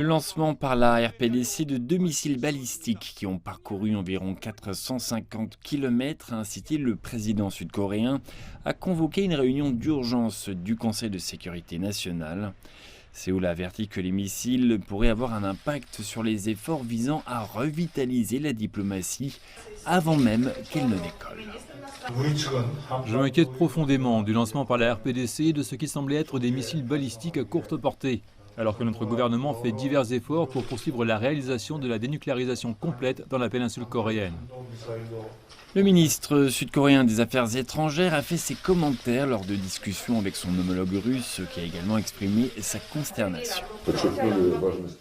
Le lancement par la RPDC de 2 missiles balistiques qui ont parcouru environ 450 km a incité le président sud-coréen à convoquer une réunion d'urgence du Conseil de sécurité nationale. Séoul a averti que les missiles pourraient avoir un impact sur les efforts visant à revitaliser la diplomatie avant même qu'elle ne décolle. Je m'inquiète profondément du lancement par la RPDC de ce qui semblait être des missiles balistiques à courte portée, alors que notre gouvernement fait divers efforts pour poursuivre la réalisation de la dénucléarisation complète dans la péninsule coréenne. Le ministre sud-coréen des Affaires étrangères a fait ses commentaires lors de discussions avec son homologue russe qui a également exprimé sa consternation.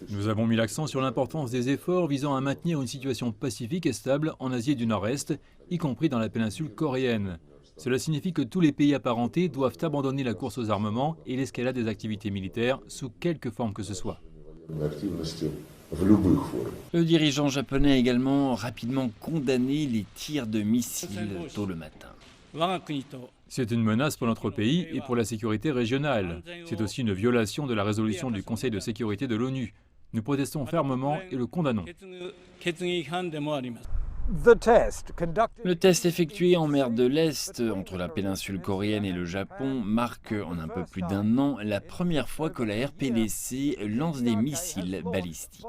Nous avons mis l'accent sur l'importance des efforts visant à maintenir une situation pacifique et stable en Asie du Nord-Est, y compris dans la péninsule coréenne. Cela signifie que tous les pays apparentés doivent abandonner la course aux armements et l'escalade des activités militaires sous quelque forme que ce soit. Le dirigeant japonais a également rapidement condamné les tirs de missiles tôt le matin. C'est une menace pour notre pays et pour la sécurité régionale. C'est aussi une violation de la résolution du Conseil de sécurité de l'ONU. Nous protestons fermement et le condamnons. Le test effectué en mer de l'Est entre la péninsule coréenne et le Japon marque en un peu plus d'un an la première fois que la RPDC lance des missiles balistiques.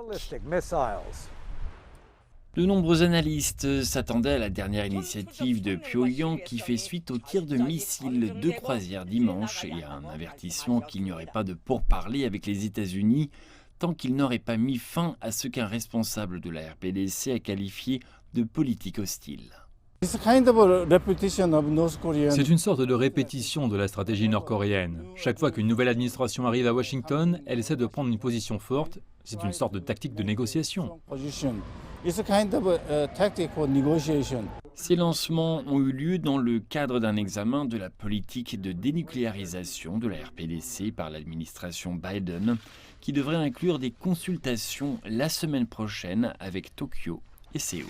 De nombreux analystes s'attendaient à la dernière initiative de Pyongyang qui fait suite au tir de missiles de croisière dimanche et à un avertissement qu'il n'y aurait pas de pourparlers avec les États-Unis tant qu'il n'aurait pas mis fin à ce qu'un responsable de la RPDC a qualifié de politique hostile. C'est une sorte de répétition de la stratégie nord-coréenne. Chaque fois qu'une nouvelle administration arrive à Washington, elle essaie de prendre une position forte. C'est une sorte de tactique de négociation. Ces lancements ont eu lieu dans le cadre d'un examen de la politique de dénucléarisation de la RPDC par l'administration Biden, qui devrait inclure des consultations la semaine prochaine avec Tokyo et Séoul.